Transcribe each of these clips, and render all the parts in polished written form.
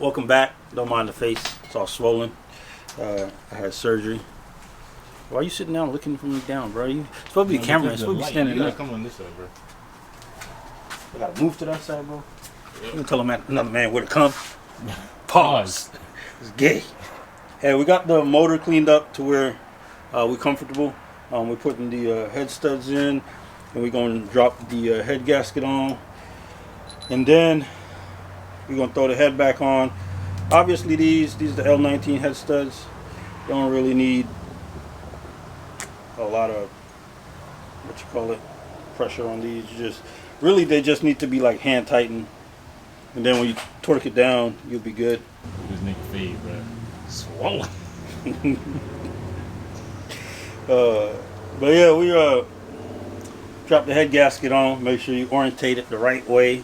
Welcome back. Don't mind the face. It's all swollen. I had surgery. Why are you sitting down looking for me down, bro? You supposed to be camera. Supposed to be standing there. there. Come on this side, bro. I gotta move to that side, bro. You gonna tell another man where to come? Pause. It's gay. Hey, we got the motor cleaned up to where we're comfortable. We're putting the head studs in, and we're gonna drop the head gasket on, and then we're gonna throw the head back on. Obviously, these are the L19 head studs. Don't really need a lot of pressure on these. They just need to be like hand tightened, and then when you torque it down, you'll be good. This nigga fade, bro. Swollen. But yeah, we drop the head gasket on. Make sure you orientate it the right way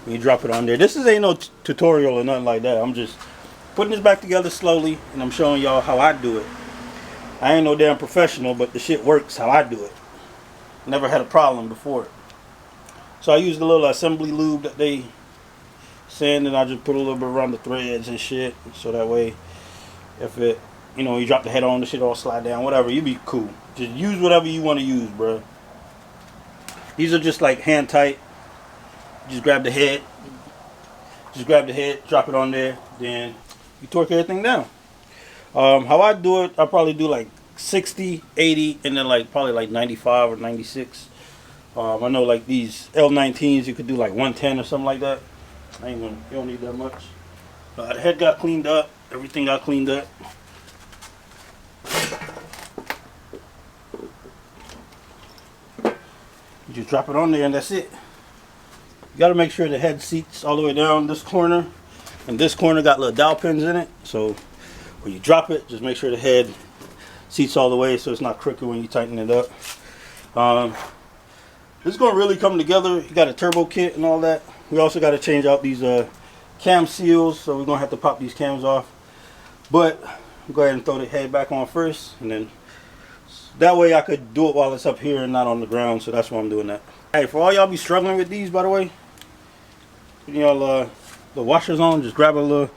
when you drop it on there. This ain't no tutorial or nothing like that. I'm just putting this back together slowly, and I'm showing y'all how I do it. I ain't no damn professional, but the shit works how I do it. Never had a problem before. So I used a little assembly lube that they send, and I just put a little bit around the threads and shit, so that way if it, you drop the head on, the shit all slide down, whatever, you be cool. Just use whatever you want to use, bro. These are just like hand tight. Just grab the head, drop it on there, then you torque everything down. How I do it, I probably do like 60, 80, and then probably like 95 or 96. I know like these L19s, you could do like 110 or something like that. You don't need that much. The head got cleaned up, everything got cleaned up. You just drop it on there and that's it. You gotta make sure the head seats all the way down this corner, and this corner got little dowel pins in it, so when you drop it, just make sure the head seats all the way so it's not crooked when you tighten it up. This is gonna really come together. You got a turbo kit and all that. We also got to change out these cam seals, so we're gonna have to pop these cams off. But we'll go ahead and throw the head back on first, and then that way I could do it while it's up here and not on the ground, so that's why I'm doing that. Hey, for all y'all be struggling with these, by the way, putting y'all the washers on, just grab a little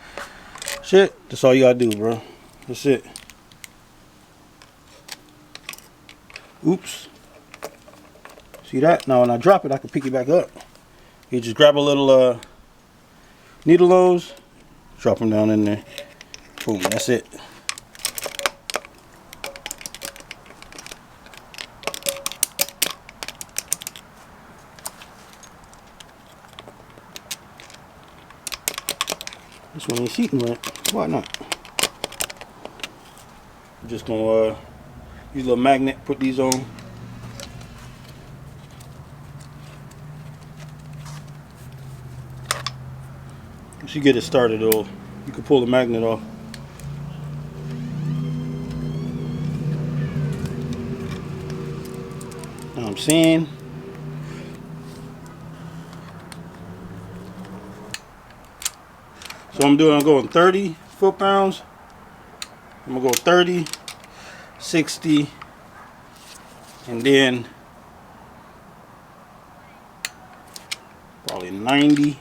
shit. That's all you gotta do, bro. That's it. Oops. See that? Now when I drop it, I can pick it back up. You just grab a little needle nose, drop them down in there. Boom, that's it. This one ain't seating right. Why not? I'm just gonna use a little magnet, put these on. Once you get it started, though, you can pull the magnet off. Know what I'm saying? So I'm going 30 foot-pounds. I'm gonna go 30, 60, and then probably 90.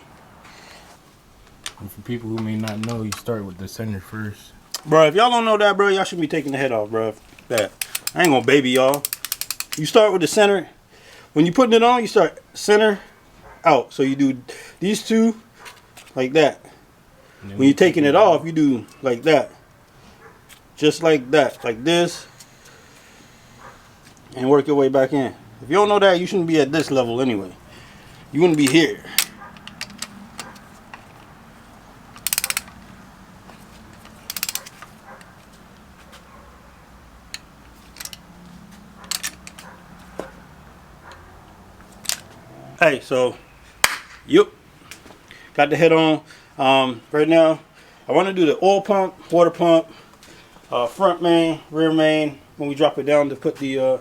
And for people who may not know, you start with the center first. Bro, if y'all don't know that, bro, y'all should be taking the head off, bro. That I ain't gonna baby y'all. You start with the center. When you're putting it on, you start center out. So you do these two like that. When you're taking it off, you do like that. Just like that. Like this. And work your way back in. If you don't know that, you shouldn't be at this level anyway. You wouldn't be here. Hey, so, yep, got the head on. Right now, I want to do the oil pump, water pump, front main, rear main, when we drop it down to put the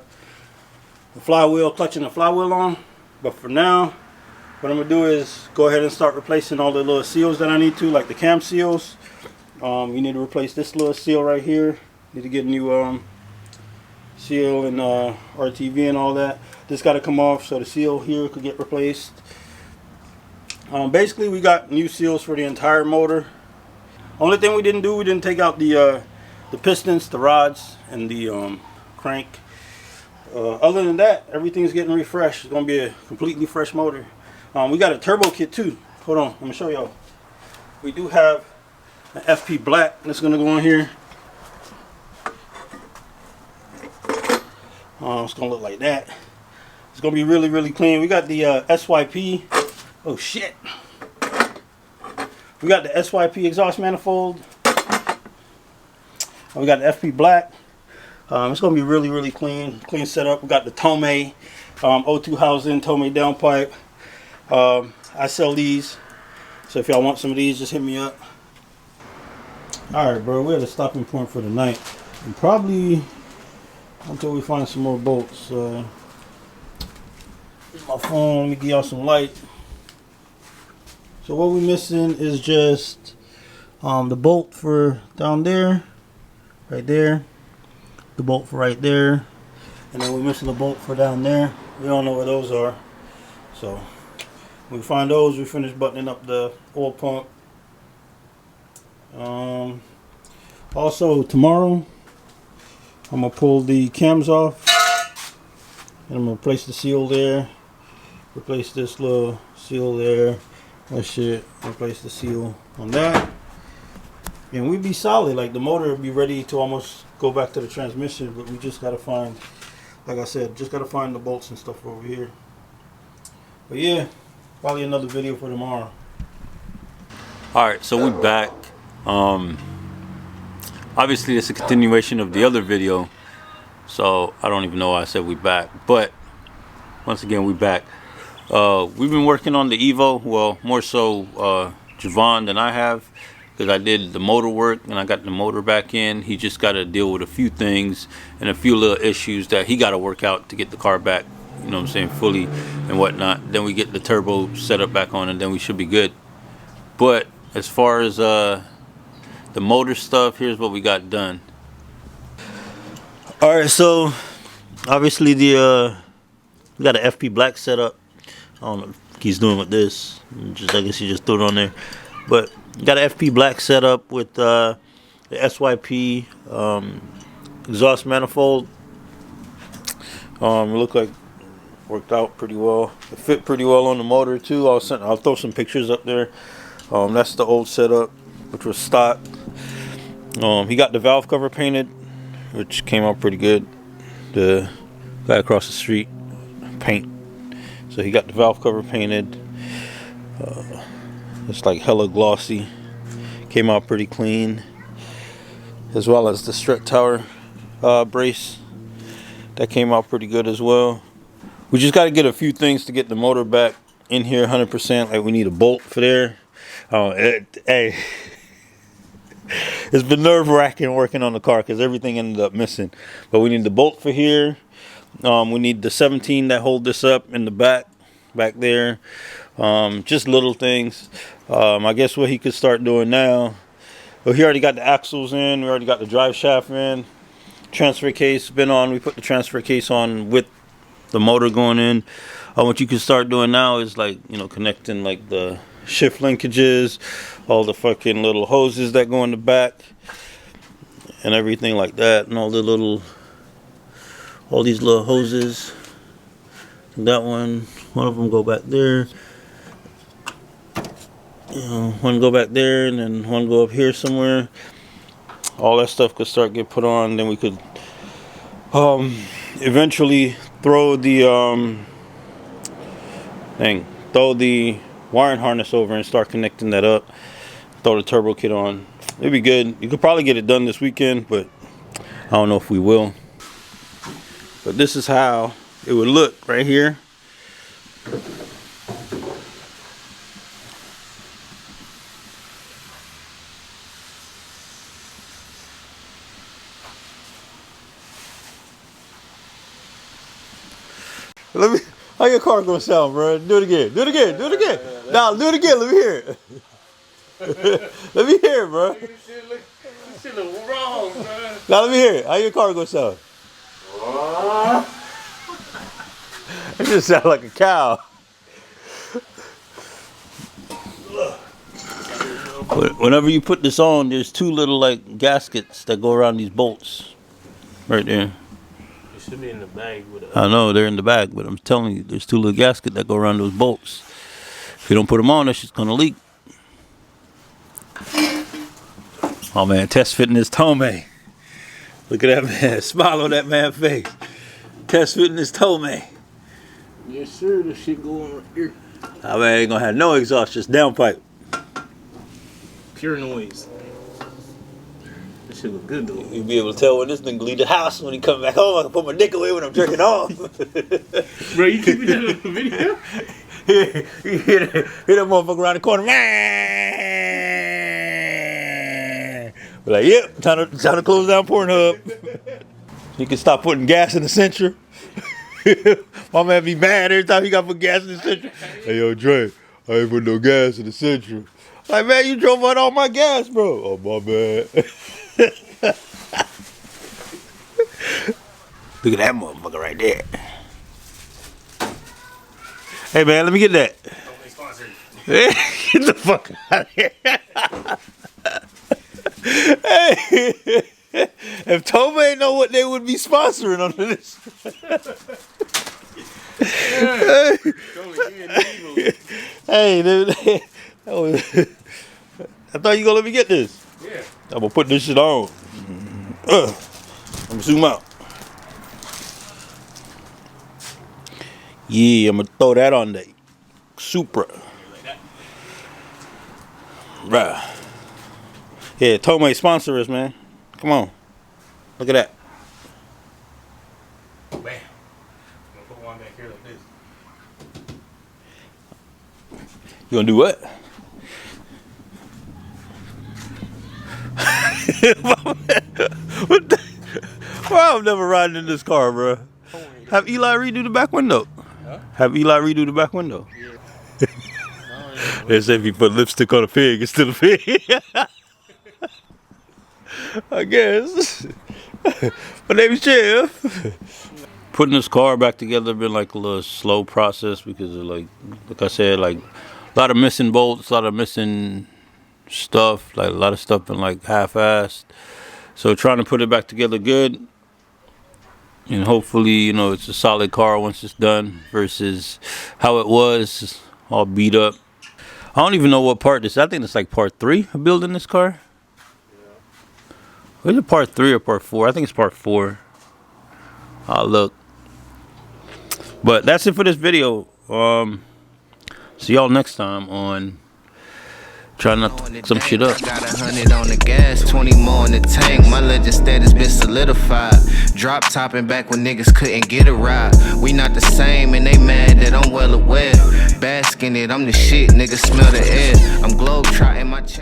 flywheel, clutch and the flywheel on. But for now, what I'm going to do is go ahead and start replacing all the little seals that I need to, like the cam seals. You need to replace this little seal right here. Need to get a new seal and RTV and all that. This got to come off so the seal here could get replaced. Basically, we got new seals for the entire motor. Only thing we didn't do, we didn't take out the pistons, the rods, and the crank. Other than that, everything's getting refreshed. It's gonna be a completely fresh motor. We got a turbo kit too. Hold on, let me show y'all. We do have an FP black that's gonna go in here. It's gonna look like that. It's gonna be really, really clean. We got the SYP. Oh shit. We got the SYP exhaust manifold. We got the FP black. It's gonna be really, really clean setup. We got the Tomei O2 housing, Tomei downpipe. I sell these, so if y'all want some of these, just hit me up. All right, bro, we're at a stopping point for the night, and probably until we find some more bolts. Here's my phone. Let me give y'all some light. So what we're missing is just the bolt for down there, right there. The bolt for right there, and then we're missing the bolt for down there. We don't know where those are, so when we find those, we finish buttoning up the oil pump. Also tomorrow I'm gonna pull the cams off, and I'm gonna replace the seal there, replace this little seal there, that shit, replace the seal on that, and we'd be solid. Like, the motor would be ready to almost go back to the transmission, but we just gotta find, like I said, just gotta find the bolts and stuff over here. But yeah, probably another video for tomorrow. All right, so we're back. Obviously it's a continuation of the other video, so I don't even know why I said we back, but once again we back. We've been working on the Evo, well, more so Javon than I have, because I did the motor work and I got the motor back in. He just got to deal with a few things and a few little issues that he got to work out to get the car back, you know what I'm saying, fully and whatnot. Then we get the turbo set up back on, and then we should be good. But as far as the motor stuff, here's what we got done. All right, so obviously we got an FP black set up. I don't know what he's doing with this. I guess he just threw it on there. But got an FP black set up with the SYP exhaust manifold. It looked like worked out pretty well. It fit pretty well on the motor too. I'll throw some pictures up there. That's the old setup, which was stock. He got the valve cover painted, which came out pretty good. The guy across the street paint. So he got the valve cover painted. It's like hella glossy. Came out pretty clean. As well as the strut tower brace. That came out pretty good as well. We just got to get a few things to get the motor back in here 100%. Like, we need a bolt for there. Hey, it's been nerve-wracking working on the car because everything ended up missing. But we need the bolt for here. We need the 17 that hold this up in the back there. Just little things. I guess what he could start doing now, well, he already got the axles in, we already got the drive shaft in, transfer case been on. We put the transfer case on with the motor going in. What you can start doing now is, like, you know, connecting like the shift linkages, all the fucking little hoses that go in the back and everything like that, and all these little hoses. That one of them go back there. You know, one go back there, and then one go up here somewhere. All that stuff could start get put on. Then we could eventually throw the wiring harness over and start connecting that up. Throw the turbo kit on. It'd be good. You could probably get it done this weekend, but I don't know if we will. But this is how it would look right here. How your car gonna sound, bro? Do it again. Do it again. Do it again. Now do it again. Let me hear it. Let me hear it, bro. This shit look wrong, man. Now let me hear it. How your car gonna sound? It just sound like a cow. Whenever you put this on, there's two little like gaskets that go around these bolts, right there. It should be in the bag with I know they're in the bag, but I'm telling you, there's two little gaskets that go around those bolts. If you don't put them on, that shit's gonna leak. Oh man, test fitting this Tomei. Look at that man, smile on that man's face. Test fitting this Tomei. Yes, sir. The shit going right here. I man ain't gonna have no exhaust, just downpipe. Pure noise. This shit look good though. You'll be able to tell when this nigga leave the house when he come back home. I can put my dick away when I'm jerking off. Bro, you keeping that on the video? You hear that motherfucker around the corner. Be like, yep, time to close down Pornhub. You can stop putting gas in the Sentra. My man be mad every time he got to put gas in the Sentra. Hey, yo, Dre, I ain't put no gas in the Sentra. Like, man, you drove out all my gas, bro. Oh, my bad. Look at that motherfucker right there. Hey, man, let me get that. Get the fuck out of here. Hey, if Tomei know what they would be sponsoring under this. Hey, dude, I thought you gonna let me get this. Yeah. I'm gonna put this shit on. I'm gonna zoom out. Yeah, I'm gonna throw that on the Supra. Right. Yeah, Tomei sponsor us, man. Come on. Look at that. Bam. I'm gonna put one back here like this. You gonna do what? What the? Well, I'm never riding in this car, bro. Have Eli redo the back window. Huh? Have Eli redo the back window. Yeah. They say if you put lipstick on a pig, it's still a pig. I guess. My name is Jeff. Putting this car back together been like a little slow process because of like I said, like a lot of missing bolts, a lot of missing stuff, like a lot of stuff been like half-assed. So trying to put it back together good, and hopefully, you know, it's a solid car once it's done versus how it was, all beat up. I don't even know what part this is. I think it's like part 3 of building this car. Is it part 3 or part 4? I think it's part 4. I'll look. But that's it for this video. See y'all next time on Try Not to Fuck Some Shit Up. Got 100 on the gas, 20 more in the tank. My legend status been solidified. Drop topping back when niggas couldn't get a ride. We not the same and they mad that I'm well aware. Basking it, I'm the shit, niggas smell the air. I'm globe trotting my check.